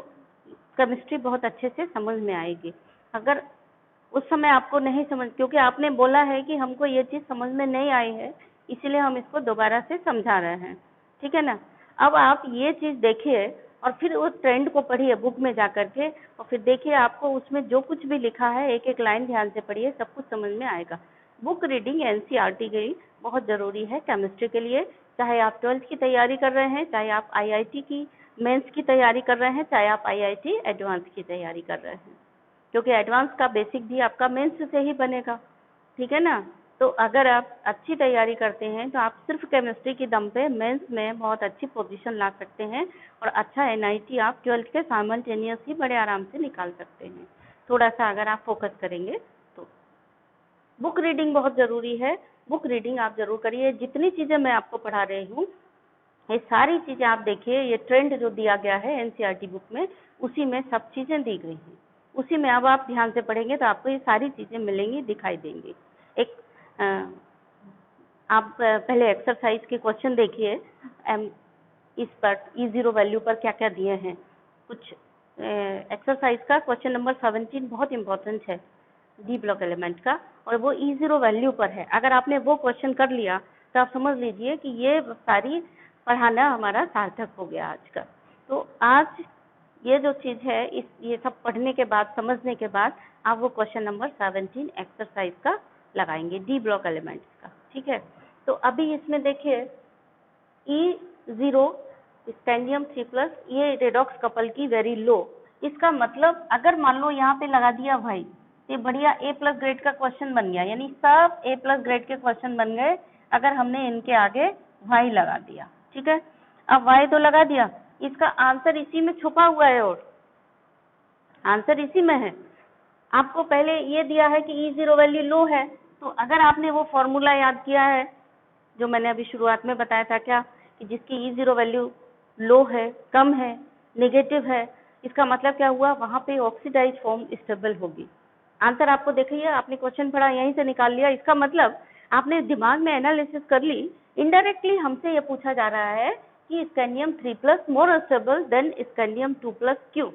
केमिस्ट्री बहुत अच्छे से समझ में आएगी। अगर उस समय आपको नहीं समझ, क्योंकि आपने बोला है कि हमको ये चीज़ समझ में नहीं आई है इसीलिए हम इसको दोबारा से समझा रहे हैं, ठीक है ना। अब आप ये चीज़ देखिए और फिर उस ट्रेंड को पढ़िए बुक में जा करके, और फिर देखिए आपको उसमें जो कुछ भी लिखा है एक एक लाइन ध्यान से पढ़िए, सब कुछ समझ में आएगा। बुक रीडिंग एनसीईआरटी की बहुत ज़रूरी है केमिस्ट्री के लिए, चाहे आप 12th की तैयारी कर रहे हैं, चाहे आप आईआईटी की मेंस की तैयारी कर रहे हैं, चाहे आप आईआईटी एडवांस की तैयारी कर रहे हैं, क्योंकि एडवांस का बेसिक भी आपका मेंस से ही बनेगा, ठीक है ना। तो अगर आप अच्छी तैयारी करते हैं तो आप सिर्फ केमिस्ट्री की दम पे मेंस में बहुत अच्छी पोजीशन ला सकते हैं और अच्छा एनआईटी आप 12th के साइमल्टेनियस ही बड़े आराम से निकाल सकते हैं, थोड़ा सा अगर आप फोकस करेंगे तो। बुक रीडिंग बहुत ज़रूरी है, बुक रीडिंग आप जरूर करिए। जितनी चीज़ें मैं आपको पढ़ा रही हूँ ये सारी चीज़ें आप देखिए, ये ट्रेंड जो दिया गया है एनसीईआरटी बुक में उसी में सब चीज़ें दी गई हैं, उसी में अब आप ध्यान से पढ़ेंगे तो आपको ये सारी चीज़ें मिलेंगी, दिखाई देंगी। एक आप पहले एक्सरसाइज के क्वेश्चन देखिए, इस पर E0 वैल्यू पर क्या क्या दिए हैं। कुछ एक्सरसाइज का क्वेश्चन नंबर 17 बहुत इंपॉर्टेंट है डी ब्लॉक एलिमेंट का, और वो E0 वैल्यू पर है। अगर आपने वो क्वेश्चन कर लिया तो आप समझ लीजिए कि ये सारी पढ़ाना हमारा सार्थक हो गया आज का। तो आज ये जो चीज़ है ये सब पढ़ने के बाद, समझने के बाद आप वो क्वेश्चन नंबर 17 एक्सरसाइज का लगाएंगे डी ब्लॉक एलिमेंट्स का, ठीक है। तो अभी इसमें देखिए E0 स्कैंडियम 3+, ये रेडॉक्स कपल की वेरी लो। इसका मतलब अगर मान लो यहाँ पे लगा दिया भाई, ये बढ़िया A+ ग्रेड का क्वेश्चन बन गया, यानी सब A+ ग्रेड के क्वेश्चन बन गए अगर हमने इनके आगे Y लगा दिया। ठीक है, अब Y तो लगा दिया, इसका आंसर इसी में छुपा हुआ है और आंसर इसी में है। आपको पहले ये दिया है कि E0 वैल्यू लो है, तो अगर आपने वो फॉर्मूला याद किया है जो मैंने अभी शुरुआत में बताया था, क्या कि जिसकी E0 वैल्यू लो है, कम है, नेगेटिव है, इसका मतलब क्या हुआ, वहां पे ऑक्सीडाइज फॉर्म स्टेबल होगी। आंसर आपको देखिए, आपने क्वेश्चन पढ़ा यहीं से निकाल लिया, इसका मतलब आपने दिमाग में एनालिसिस कर ली। इनडायरेक्टली हमसे ये पूछा जा रहा है कि स्कैंडियम 3+ मोर स्टेबल देन स्कैंडियम 2+ क्यों,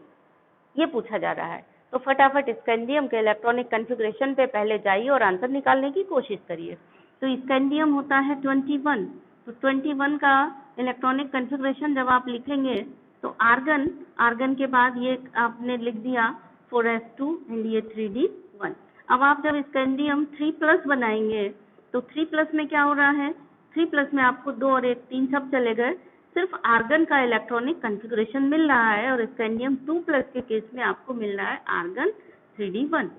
ये पूछा जा रहा है। तो फटाफट स्कैंडियम के इलेक्ट्रॉनिक कॉन्फ़िगरेशन पे पहले जाइए और आंसर निकालने की कोशिश करिए। तो स्कैंडियम होता है 21, तो 21 का इलेक्ट्रॉनिक कॉन्फ़िगरेशन जब आप लिखेंगे तो आर्गन, आर्गन के बाद ये आपने लिख दिया 4s2 एंड ये 3d1। अब आप जब स्कैंडियम 3+ बनाएंगे तो 3+ में क्या हो रहा है, 3+ में आपको 2 और 1 3 सब चले गए, सिर्फ आर्गन का इलेक्ट्रॉनिक कॉन्फ़िगरेशन मिल रहा है, और स्कैंडियम 2+ के केस में आपको मिल रहा है आर्गन 3d1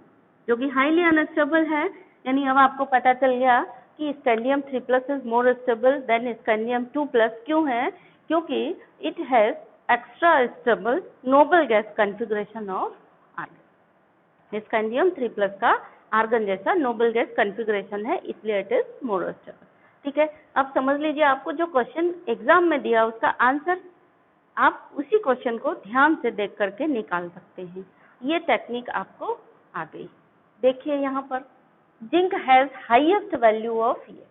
जो कि हाईली अनस्टेबल है। यानी अब आपको पता चल गया कि scandium 3+ is more stable than scandium 2+ क्यों है, क्योंकि it has extra stable noble gas configuration of argon. Scandium 3+ का आर्गन जैसा नोबल गैस कॉन्फ़िगरेशन है, इसलिए इट इज मोर स्टेबल। ठीक है, अब समझ लीजिए आपको जो क्वेश्चन एग्जाम में दिया उसका आंसर आप उसी क्वेश्चन को ध्यान से देख करके निकाल सकते हैं। ये टेक्निक आपको आ गई। देखिए यहाँ पर zinc has highest value of ये,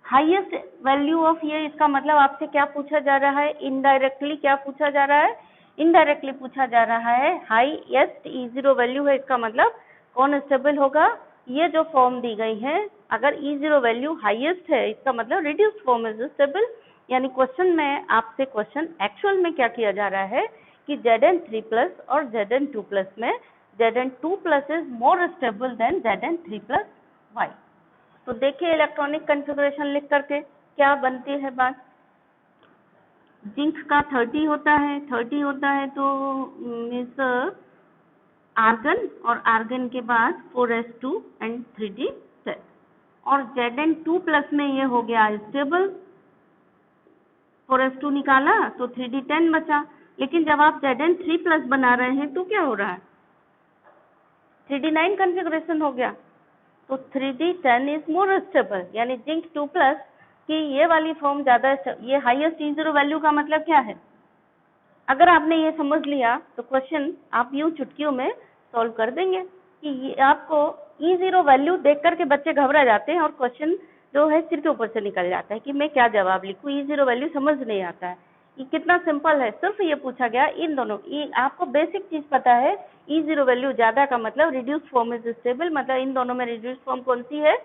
हाईएस्ट वैल्यू ऑफ ये, इसका मतलब आपसे क्या पूछा जा रहा है, इनडायरेक्टली क्या पूछा जा रहा है, इनडायरेक्टली पूछा जा रहा है हाईएस्ट E0 वैल्यू है, इसका मतलब कौन स्टेबल होगा, ये जो फॉर्म दी गई है, अगर E0 वैल्यू हाईएस्ट है इसका मतलब रिड्यूस्ड फॉर्म इज स्टेबल। यानी क्वेश्चन में आपसे क्वेश्चन एक्चुअल में क्या किया जा रहा है कि Zn3+ और Zn2+ में Zn2+ is more stable than Zn3+ why. तो देखिए इलेक्ट्रॉनिक कॉन्फ़िगरेशन लिख करके क्या बनती है बात, जिंक का 30 होता है, 30 होता है तो मीन्स आर्गन और आर्गन के बाद 4s2 एंड 3d6, और Zn2+ में ये हो गया स्टेबल, 4s2 निकाला तो 3d10 बचा। लेकिन जब आप Zn3+ बना रहे हैं तो क्या हो रहा है, 3d9 कॉन्फ़िगरेशन हो गया, तो 3d10 इज मोर स्टेबल। यानी जिंक 2+ की ये वाली फॉर्म ज्यादा, ये हाईएस्ट E0 वैल्यू का मतलब क्या है, अगर आपने ये समझ लिया तो क्वेश्चन आप यूं चुटकियों में सॉल्व कर देंगे कि ये आपको E0 वैल्यू देख करके बच्चे घबरा जाते हैं और क्वेश्चन जो है सिर के ऊपर से निकल जाता है कि मैं क्या जवाब लिखूं, E0 वैल्यू समझ नहीं आता है। ये कितना सिंपल है, सिर्फ ये पूछा गया इन दोनों, ये आपको बेसिक चीज पता है, E0 वैल्यू ज्यादा का मतलब रिड्यूस्ड फॉर्म इज स्टेबल, मतलब इन दोनों में रिड्यूस्ड फॉर्म कौन सी है,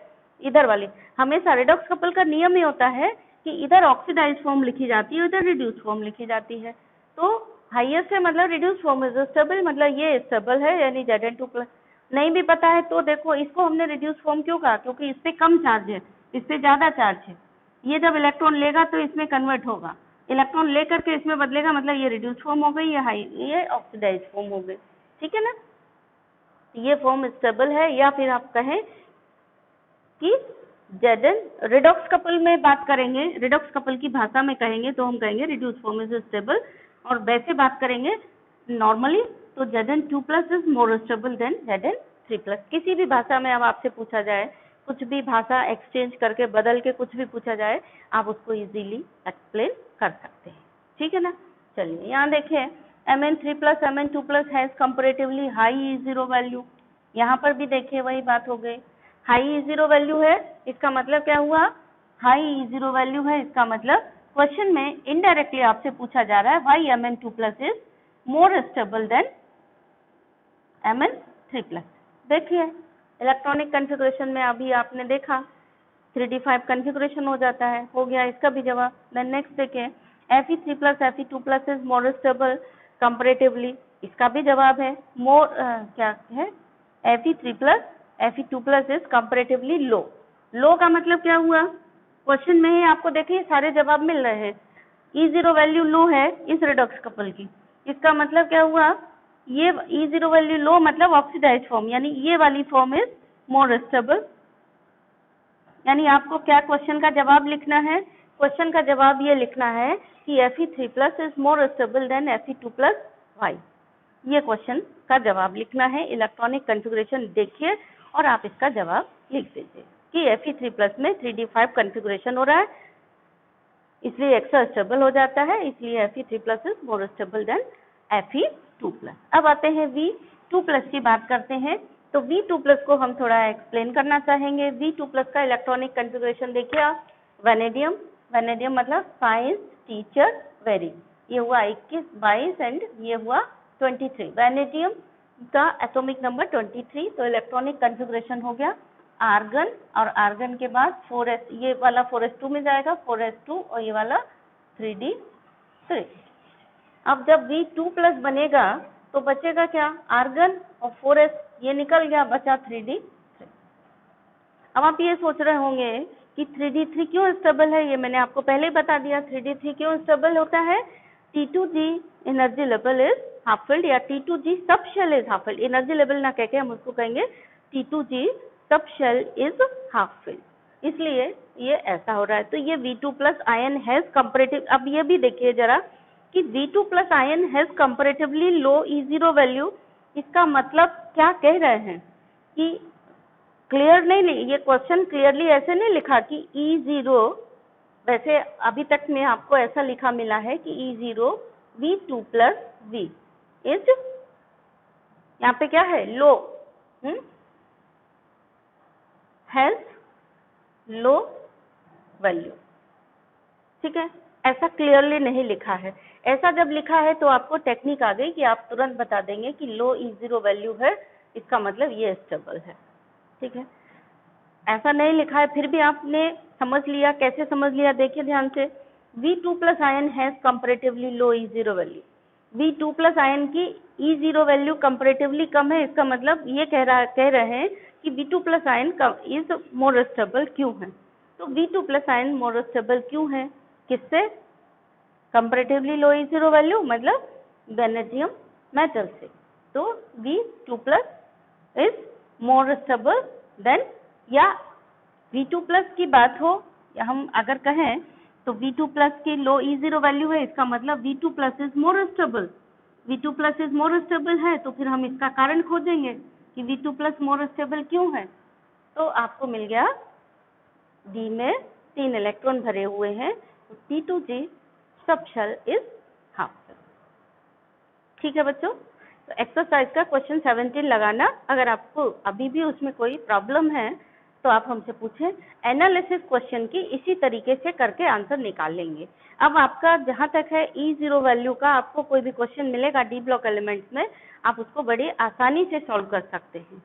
इधर वाली। हमेशा रेडॉक्स कपल का नियम ही होता है कि इधर ऑक्सीडाइज फॉर्म लिखी जाती है, इधर रिड्यूस्ड फॉर्म लिखी जाती है। तो हाईएस्ट है मतलब रिड्यूस्ड फॉर्म इज स्टेबल, मतलब ये स्टेबल है, यानी Zn2+। नहीं भी पता है तो देखो इसको हमने रिड्यूस्ड फॉर्म क्यों कहा, क्योंकि इस पे कम चार्ज है, इस पे ज्यादा चार्ज है, ये जब इलेक्ट्रॉन लेगा तो इसमें कन्वर्ट होगा, इलेक्ट्रॉन लेकर के इसमें बदलेगा, मतलब ये रिड्यूस्ड फॉर्म हो गई, ये ऑक्सीडाइज फॉर्म हो गई। ठीक है ना, ये फॉर्म स्टेबल है, या फिर आप कहें कि Zn रिडॉक्स कपल में बात करेंगे, रिडॉक्स कपल की भाषा में कहेंगे तो हम कहेंगे रिड्यूस्ड फॉर्म इज स्टेबल, और वैसे बात करेंगे नॉर्मली तो Zn2+ is more stable than Zn3+। किसी भी भाषा में अब आपसे पूछा जाए, कुछ भी भाषा एक्सचेंज करके बदल के कुछ भी पूछा जाए, आप उसको इजीली एक्सप्लेन कर सकते हैं। ठीक है ना, चलिए यहाँ देखिए Mn3+ Mn2+ has comparatively high E0 value, यहाँ पर भी देखिए वही बात हो गई, हाई E0 वैल्यू है, इसका मतलब क्या हुआ, हाई E0 वैल्यू है, इसका मतलब क्वेश्चन में इनडायरेक्टली आपसे पूछा जा रहा है why Mn2+ is more stable then Mn3+। देखिए इलेक्ट्रॉनिक कॉन्फ़िगरेशन में अभी आपने देखा 3d5 कॉन्फ़िगरेशन हो जाता है, हो गया इसका भी जवाब। देन नेक्स्ट देखें Fe3+ Fe2+ is more stable comparatively, इसका भी जवाब है मोर क्या है, Fe3+ Fe2+ इज कंपैरेटिवली लो। लो का मतलब क्या हुआ, क्वेश्चन में ही आपको देखिए सारे जवाब मिल रहे हैं। E0 वैल्यू लो है इस रिडॉक्स कपल की, इसका मतलब क्या हुआ, ये E0 वैल्यू लो मतलब ऑक्सीडाइज्ड फॉर्म, यानी ये वाली फॉर्म इज मोर स्टेबल। यानी आपको क्या क्वेश्चन का जवाब लिखना है, क्वेश्चन का जवाब ये लिखना है कि Fe3+ is more stable than Fe2+, why. ये क्वेश्चन का जवाब लिखना है। इलेक्ट्रॉनिक कॉन्फ़िगरेशन देखिए और आप इसका जवाब लिख दीजिए कि Fe3+ में 3d5 कॉन्फ़िगरेशन हो रहा है, इसलिए एक्स्ट्रा स्टेबल हो जाता है, इसलिए Fe3+ is more stable than Fe2+। अब आते हैं V2+ की बात करते हैं। तो V2+ को हम थोड़ा एक्सप्लेन करना चाहेंगे। V2+ का इलेक्ट्रॉनिक कॉन्फ़िगरेशन देखिए आप, वैनेडियम, वैनेडियम मतलब साइंस टीचर वेरी, ये हुआ 21, 22 एंड ये हुआ 23। वैनेडियम का एटॉमिक नंबर 23, तो इलेक्ट्रॉनिक कॉन्फ़िगरेशन हो गया आर्गन, और आर्गन के बाद 4s, ये वाला 4s2 में जाएगा, 4s2 और ये वाला 3d3। अब जब V2+ बनेगा तो बचेगा क्या, आर्गन और 4s, ये निकल गया, बचा 3d3। अब आप ये सोच रहे होंगे कि 3d3 क्यों स्टेबल है, ये मैंने आपको पहले ही बता दिया। 3d3 क्यों स्टेबल होता है, T2G energy level is half filled, या T2G sub shell is half filled. Energy level ना कह के हम उसको कहेंगे T2G sub shell is half field, इसलिए ये ऐसा हो रहा है। तो ये V2+ आयन हैज कंपैरेटिव, अब ये भी देखिए जरा कि V2+ ion has comparatively low E0 value, इसका मतलब क्या कह रहे हैं कि क्लियर नहीं, ये क्वेश्चन क्लियरली ऐसे नहीं लिखा कि E0, वैसे अभी तक में आपको ऐसा लिखा मिला है कि E0 V2+ V इज, यहाँ पे क्या है, लो, हैज लो वैल्यू, ठीक है, ऐसा क्लियरली नहीं लिखा है। ऐसा जब लिखा है तो आपको टेक्निक आ गई कि आप तुरंत बता देंगे कि लो E0 वैल्यू है, इसका मतलब ये स्टेबल है, ठीक है। ऐसा नहीं लिखा है फिर भी आपने समझ लिया, कैसे समझ लिया देखिए ध्यान से। V2+ ion has comparatively low E0 value, V2+ ion की E0 वैल्यू कंपैरेटिवली कम है, इसका मतलब ये कह रहे हैं कि V2+ ion is more stable क्यों है। तो V2+ आयन मोर स्टेबल क्यों है, किससे, कंपैरेटिवली लो E0 वैल्यू मतलब वैनेडियम मेटल से। तो V2+ is more stable then, या V2+ की बात हो या हम अगर कहें तो V2+ की लो E0 वैल्यू है, इसका मतलब V2+ is more stable. V2+ is more stable है तो फिर हम इसका कारण खोजेंगे कि V2+ मोर स्टेबल क्यों है। तो आपको मिल गया D में 3 इलेक्ट्रॉन भरे हुए हैं, तो T2G sub shell is half shell, ठीक है बच्चों। तो एक्सरसाइज का क्वेश्चन 17 लगाना, अगर आपको अभी भी उसमें कोई प्रॉब्लम है तो आप हमसे पूछें। एनालिसिस क्वेश्चन की इसी तरीके से करके आंसर निकाल लेंगे। अब आपका जहां तक है E0 वैल्यू का, आपको कोई भी क्वेश्चन मिलेगा डी ब्लॉक एलिमेंट्स में, आप उसको बड़ी आसानी से सॉल्व कर सकते हैं।